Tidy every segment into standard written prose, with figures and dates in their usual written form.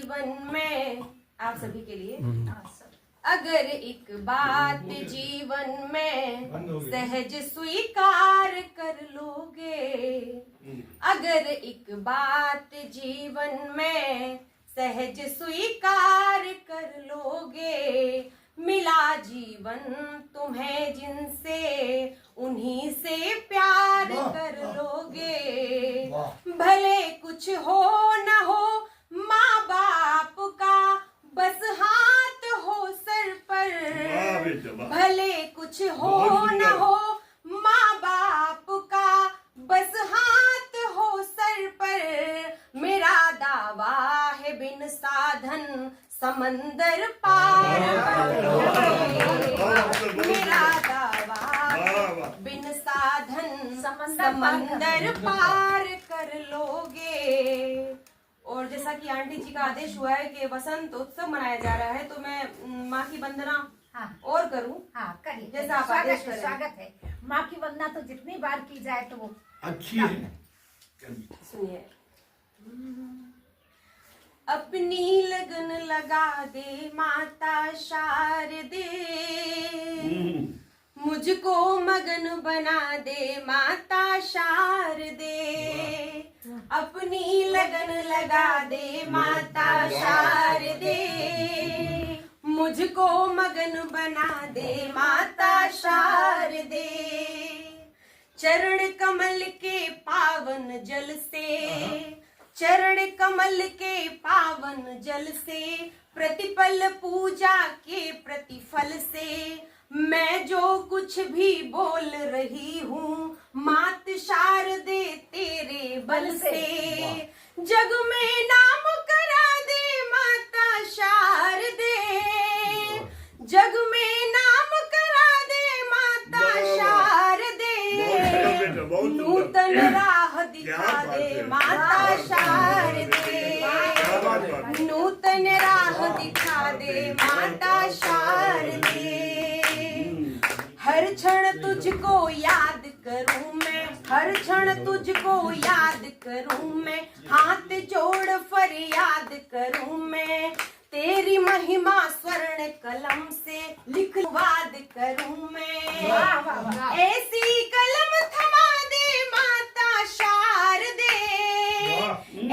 जीवन में, आप सभी के लिए, अगर एक बात जीवन में सहज स्वीकार कर लोगे, अगर एक बात जीवन में सहज स्वीकार कर लोगे, मिला जीवन तुम्हें जिनसे उन्हीं से प्यार कर लोगे। भले कुछ हो न हो माँ बाप का बस हाथ हो सर पर, भले कुछ हो न हो माँ बाप का बस हाथ हो सर पर, मेरा दावा है बिन साधन समंदर पार कर लोगे, मेरा दावा बिन साधन समंदर पार कर लोगे। और जैसा कि आंटी जी का आदेश हुआ है कि वसंत उत्सव मनाया जा रहा है, तो मैं माँ की वंदना और करूं। हाँ करिए, जैसा आप आदेश करें। स्वागत है। माँ की वंदना तो जितनी बार की जाए तो वो अच्छी है। सुनिए। अपनी लगन लगा दे माता शारदे, मुझको मगन बना दे माता शारदे, अपनी लगन लगा दे माता शारदे, मुझको मगन बना दे माता शारदे। चरण कमल के पावन जल से, चरण कमल के पावन जल से, प्रतिपल पूजा के प्रतिफल से, मैं जो कुछ भी बोल रही हूँ मात शारदे तेरे बल से, जग में नाम करा दे माता शारदे, जग में नाम करा दे माता शारदे, नूतन राह दिखा दे माता शारदे, नूतन राह दिखा दे माता शारदे। हर क्षण तुझको याद करूं मैं, हर क्षण तुझको याद करूं मैं, हाथ जोड़ फरियाद करूं मैं, तेरी महिमा स्वर्ण कलम से लिख वाद करूं मैं। ऐसी कलम थमा दे माता शारदे,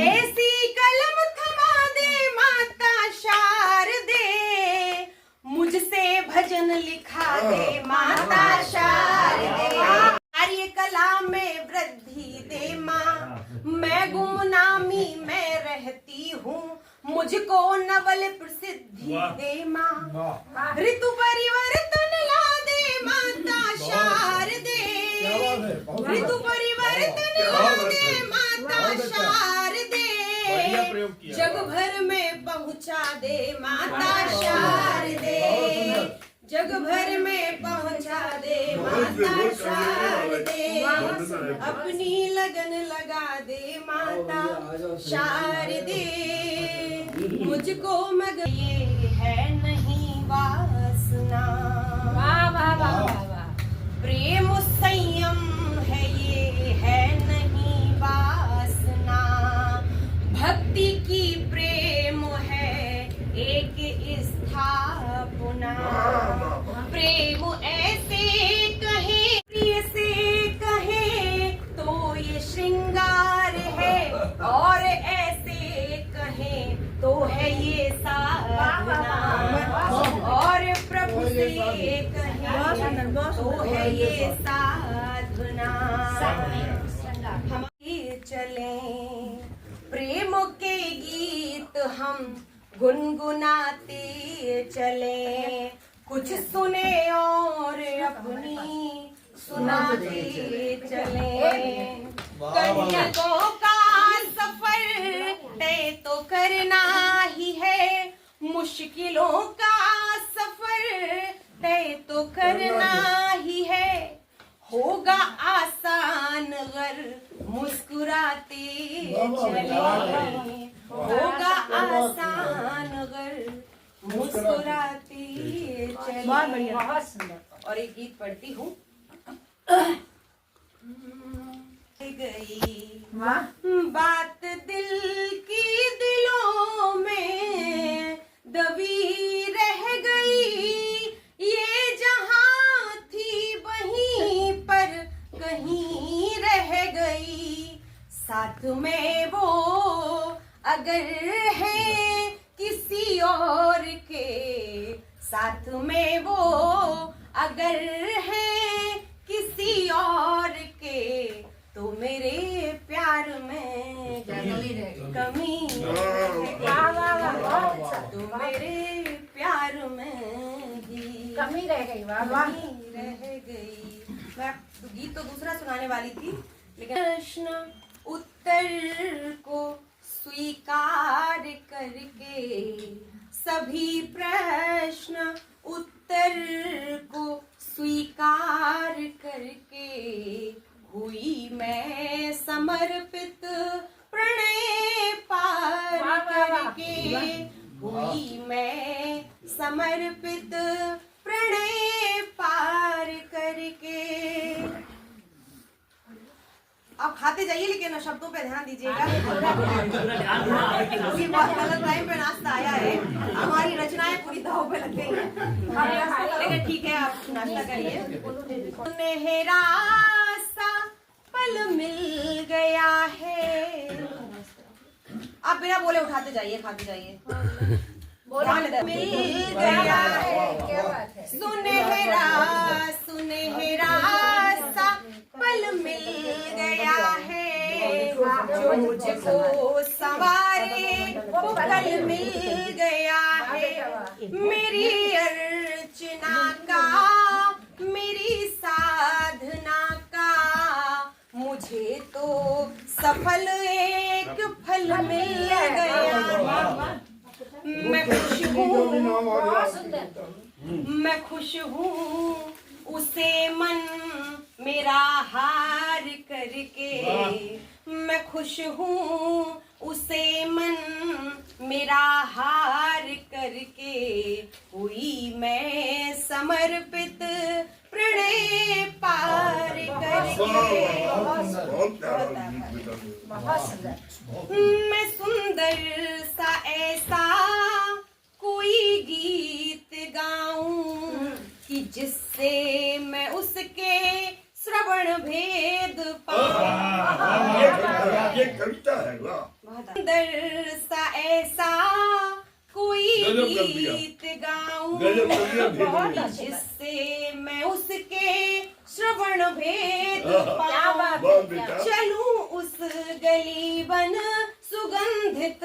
ऐसी कलम थमा दे माता शारदे, मुझसे भजन लिखा दे माता शारदे। कार्य कला में वृद्धि दे माँ, मैं गुमनामी में रहती हूँ, मुझको नवल प्रसिद्धि दे माँ, ऋतु परिवर्तन ला दे माता शारदे, ऋतु परिवर्तन ला दे माता शारदे, जग भर में पहुँचा दे माता शारदे, जग भर में पहुँचा दे माता शारदे, अपनी लगन लगा दे माता शारदे, मुझको मगर ये है नहीं वासना, वाह वाह वाह वाह, प्रेम संयम है ये है नहीं वासना, भक्ति की प्रेम है एक स्थापना, प्रेम ऐसे कहे प्रिय से कहे तो ये श्रृंगार है, और ऐसे कहे तो है ये साधना, और प्रभु से कहे तो है ये साधना। हम चले प्रेम के गीत हम गुनगुनाते चले, कुछ सुने और अपनी सुनाते चले, कन्याओं का सफर तय तो करना ही है, मुश्किलों का सफर तय तो करना ही है, होगा आसान अगर मुस्कुराते चले, होगा आसान अगर मुस्कुराते चले। बहुत बढ़िया, बहुत सुंदर। और एक गीत पढ़ती हूँ। गई वाह, बात दिल की दिलों में है किसी और के साथ में वो, अगर है किसी और के तो मेरे प्यार में कमी वाह वाह वाह, बहुत अच्छा। तो मेरे प्यार में ही कमी रह गई। वाह वाह। कमी रह गई। मैं गीत तो दूसरा सुनाने वाली थी, लेकिन प्रश्न उत्तर को स्वीकार करके, सभी प्रश्न उत्तर को स्वीकार करके, हुई मैं समर्पित प्रणय पार वाह, वाह, वाह। करके, हुई मैं समर्पित प्रणय पार करके। आप खाते जाइए लेकिन शब्दों पे ध्यान दीजिएगा। अभी बहुत गलत टाइम पे नाश्ता आया है, हमारी रचनाएं पूरी दाव पे लग गई हैं। लेकिन ठीक है, आप नाश्ता करिए। सुनहरा सा पल मिल गया है, आप बिना बोले उठाते जाइए, खाते जाइए। मिल गया है, क्या बात है। सुनहरा सुनहरा सा पल मिल गया है, जो मुझको सवारे वो कल मिल गया है। मेरी अर्चना का, मेरी साधना का, मुझे तो सफल एक फल मिल गया। मैं खुश हूँ, बहुत सुंदर। मैं खुश हूँ उसे मन मेरा हार करके, मैं खुश हूँ उसे मन मेरा हार करके, हुई मैं समर्पित प्रणय पार करके। बहुत सुंदर। मैं सुंदर सा ऐसा कोई गीत गाऊं कि जिससे मैं उसके श्रवण भेद पाऊं। ये कविता है। सुंदर सा ऐसा कोई गीत गाऊं जिससे मैं उसके श्रवण भेद पाऊं। चलूं उस गली बन सुगंधित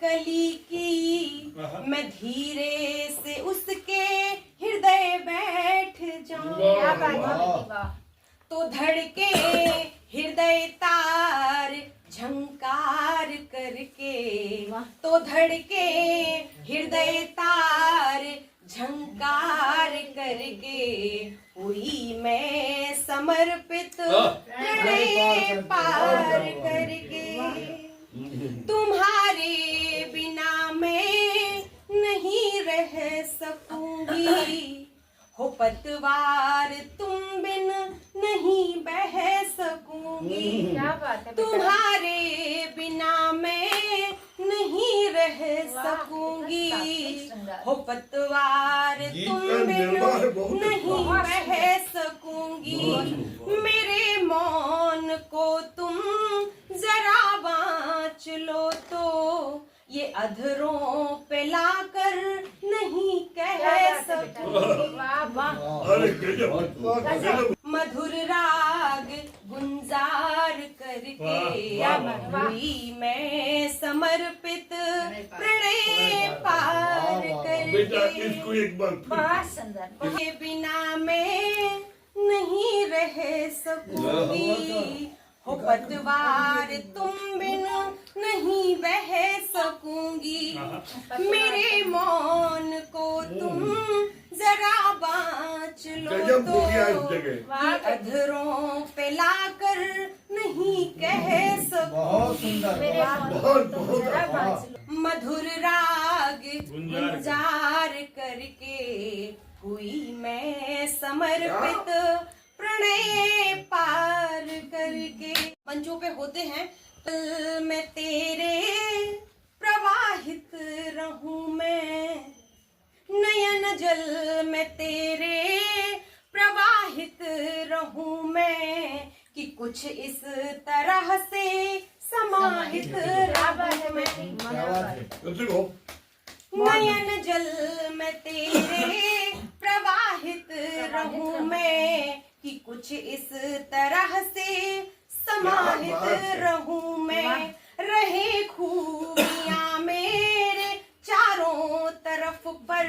कली की, मैं धीरे से उसके हृदय बैठ जाऊं। क्या बात है। वाह। तो धड़के हृदय तार झंकार करके, तो धड़के हृदय तार झंकार करके, हुई मैं समर्पित प्रणय पार करके। तुम्हारे बिना मैं नहीं रह सकूंगी, हो पतवार तुम बिन नहीं बह सकूंगी। क्या बात है। तुम्हारे बिना मैं नहीं रह सकूंगी, हो पतवार तुम बिन नहीं बह सकूंगी। मेरे मौन को तुम जरा बाँच लो तो, ये अधरों पे लाकर नहीं कह सकूंगी। वाह वाह। मधुर राग गुंजार करके, हुई मैं समर्पित प्रणय पार करके। बहुत सुंदर। के बिना मैं नहीं रह सकूंगी, हो पतवार तुम बिन नहीं बह सकूंगी। मेरे मौन को तुम जरा बाँच लो तो, ये अधरों पे लाकर नहीं कह सकूंगी। मेरे बहुत बहुत जरा बात सुनो। मधुर राग गुंजार करके, हुई मैं समर्पित प्रणय पार करके। मंचों पे होते हैं, पल में तेरे प्रवाहित रहूं मैं, नयन जल में तेरे प्रवाहित रहूं मैं, कि कुछ इस तरह से समाहित रहूं मैं। क्या बात है तो देखो नयन जल में तेरे प्रवाहित रहूं मैं, कि कुछ इस तरह से समाहित रहूं मैं। रहे खूबियां मेरे चारों तरफ पर,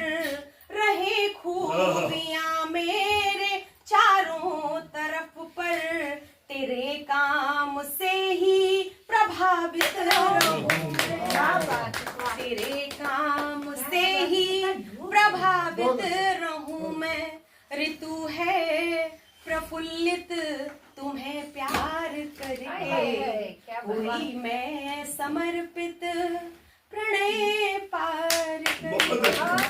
रहे खूबियां मेरे चारों तरफ पर, तेरे काम से ही प्रभावित रहूं मैं। तेरे काम से ही प्रभावित रहूं मैं। ऋतु है प्रफुल्लित तुम्हें प्यार करके, हुई मैं समर्पित प्रणय पार करके।